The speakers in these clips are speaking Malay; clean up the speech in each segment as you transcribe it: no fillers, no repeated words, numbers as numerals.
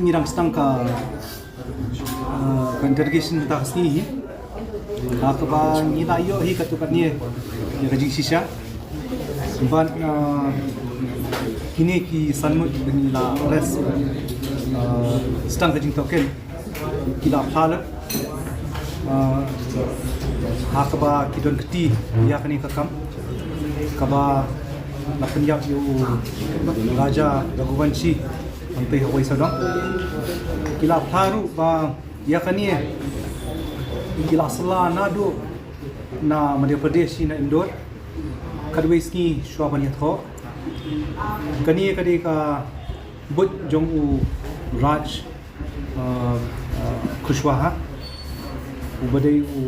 mirang stang ka interrogation ta khasni ka ba ni da yo hi ka tu ka ni ya ka jing shisha ban kini ki sanmut bani la res stang ka jing token ki la phala ha ka ba ki don kti ya kani ka kam ka ba na penyap yu Raja Raghuvanshi sampai Hawai Sadong kila pharu ba ya kani kila sala nadu na Madhya Pradesh na Indore kadwaiski shwaban yatho kani kadi ka but jong u Raj Kushwaha ubadai u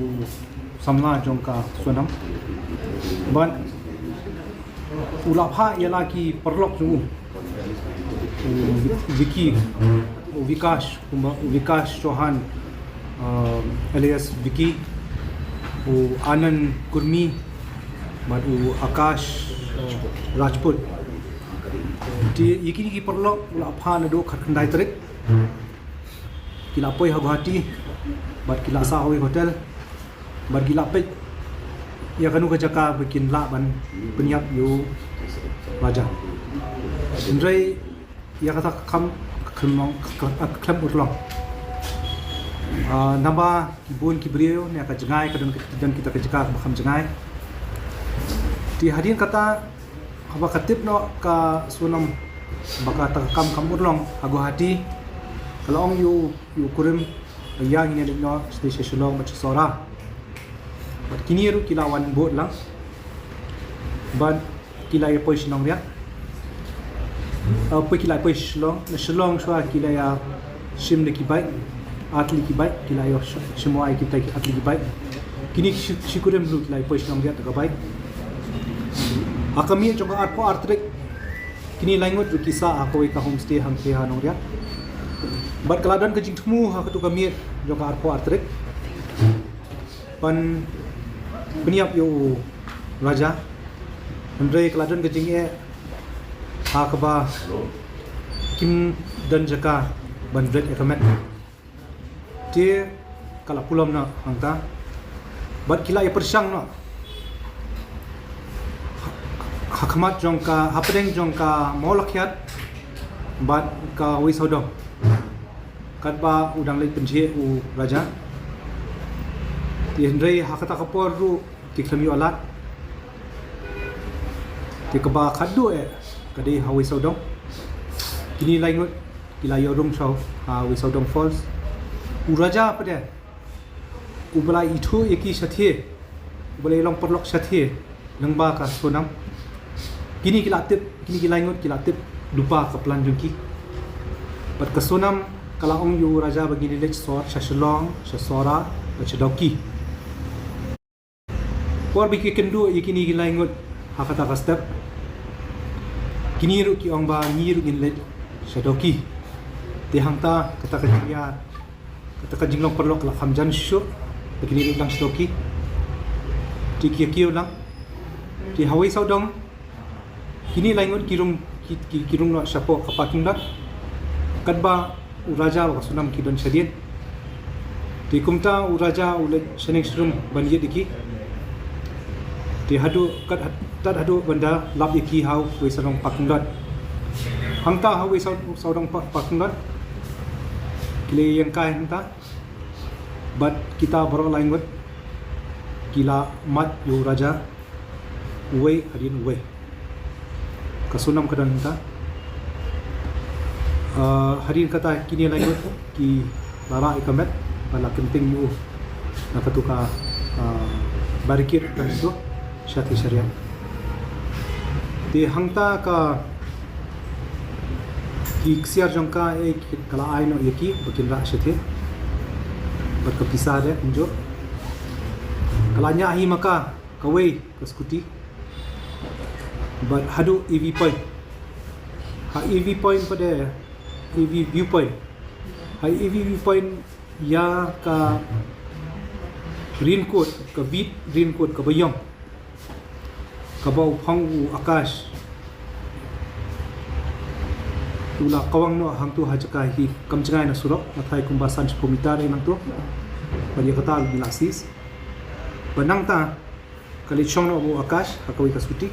samla jong ka sonam ban ulapha ialah ki perlok tu Vikas Chauhan alias Vicky Anand Kurmi madu Akash Rajput di ikini ki perlok ulapha na do khandai tarik kilapoi Guwahati bat kilasa Hawaii Hotel bat gilapet ya kanu ka jaka bikin la ban penyap yu raja indrai ya kata kam klem utlong namba kibun kibrio ne ka jengai ka dan kita ka jaka bakam jengai di hadian kata haba katip no ka sunam baka ta kam utlong Guwahati kalau ong yu kurim yang ini no station Shillong macam sora but kini ru kilawan bot lang ban kilai poi Shillong dia poi kilai poi Shillong na Shillong shwa kilai sim ne kibai atli kibai kilai semua kita atli kibai kini syukurim lu kilai poi Shillong dia tak baik akami coba art po artrik kini langut ru kisah aku ka homestay hang pe hanong dia but keladan ke jingtmu ha tu kami joka art po artrik pan peniap yo raja Andre keladan ke jing ha kaba kim dan jaka ban red ecomet dia kala pulam na angta bat kila ya persang no hakamat jongka hapdeng jongka molakyat bat ka wisodom kadba udang lai penje u raja ti Andre hakata kapor ru ti klami alat ti kaba khadu kadi Hawaii Sodong kini laingut kila yorung show Hawaii Sodong Falls u raja pada u balai itu yaki sathe balai long perlok sathe lengba ka sonam kini kila laingut kila tip lupa ka plan jungki pat ka sonam kala ong yu raja begini lech sor Shillong sora Chadauki por biki kendu yakini laingut hakata ka step kini ru ki ong ba ni ru in lech Chadauki ti hangta kata ka dia kata ka jinglong perlok la khamjan shu begini ru lang Chadauki ti kiu lang ti Hawaii Sodong kini laingut kirung no sapo ka parking lot kadba uraja wa sunam ki don shadien ti kumta uraja ule shening shrum banjit diki ti hadu kat tat hadu banda lab iki hau we sarong pakundot hangta hau we sarong pakundot kile yang kai hangta bat kita baro langut kila mat yu raja we hadin we kasunam kadan hangta hari kata kini langut ki lara ikamet bala kenting yu nakatuka barikir kan itu syati syariat di hangta ka ki ksiar jongka kala aino yaki bakin ra syati berkepisah dia unjuk kalanya hi maka kawai ke skuti but hadu EV point EV point pada EV viewpoint EV viewpoint ya ka raincoat ka beat raincoat ka bayong ka bau phang u akash ula kawang no hang tu hajaka hi kamjangai na surok nathai kumba san pomita re nang tu bani kata bilasis banang ta kali chong no bu akash hakawi ka skuti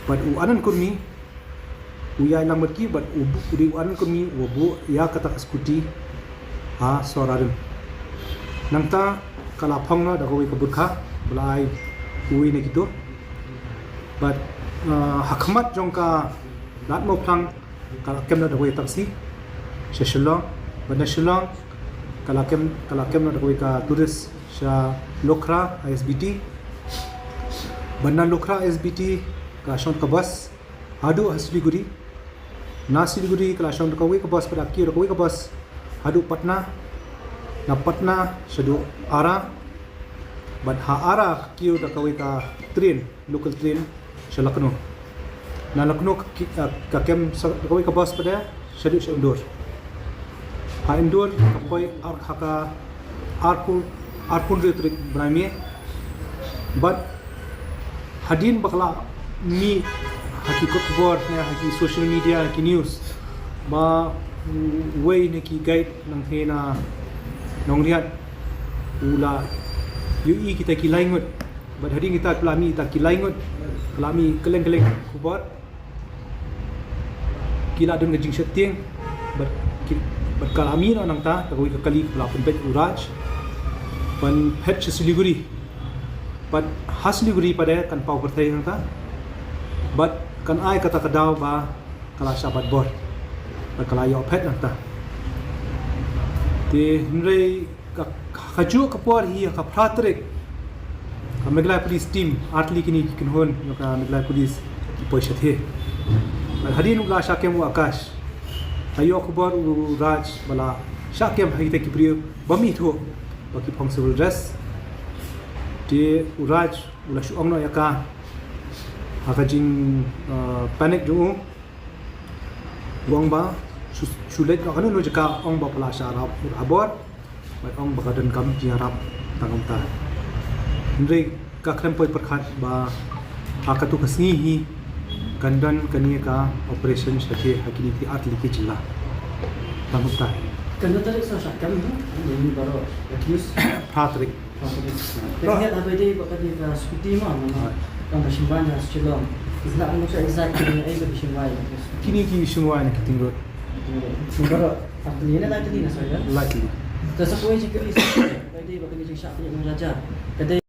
but u anan kurmi u ya lambat ki but u ri u anan kurmi u bu ya kata ka skuti ha sorarim nang ta kala phang no da kawi ka burkha bulai ui ne gitu but hakmat jongka lat mo phang kala kem na da kawi taksi shillong banda shillong kala kem na da kawi ka tourist sha Lokra ISBT banda Lokra ISBT ka shont ka bus hadu Siliguri na Siliguri kala shont ka kawi ka bus pada ki kawi ka bus hadu Patna na Patna shadu Ara but ha Ara ki da kawi ka train local train sha Lucknow na Lucknow ka kem kawi ka bus pada shadu Indore ha Indore ka koi ar haka arpun retrik brame but hadin bakla mi hakikot bor ne haki social media ki news ba way ne ki guide nang thena nongriat ula ui kita ki laingot but hadin kita pelami ta ki laingot pelami keleng-keleng kubor kila dun ngajing setting but kalami no nang ta kawi ka kali pula pembet uraj pan pet Siliguri but Siliguri pada kan pau pertai nang ta but kan ai kata kadaw ba kala sabat bor ba kala yo pet nang ta te nrei ka khaju ka por hi ka pratrik ka Meglai police team atli kini kinhon yo ka Meglai police ki poisha the ba hadin ula shakem akash ayo khbar raj bala shakem haite ki priyo bami tho baki phong civil dress te uraj ula shuang no yaka hakajing panic du wang ba sulet no kanu no jaka ong ba pala sharap abor ba ong ba dan kam jiarap tangam ta ndre ka krempoi perkhat ba hakatu kasni hi kandan kania ka operation shake hakini ti atli ki jilla tangam ta Kena tarik sosok kami ni baru accuse Patrick Kaya apa dia bakal dia skuti mana kan simpan ya Shillong isla anu sa exactly ay ba simpan kini ki shungwa na kiting road baru atli na tadi na saya likely Kasi kung yung sikari sa pwede bakal dia siya yung raja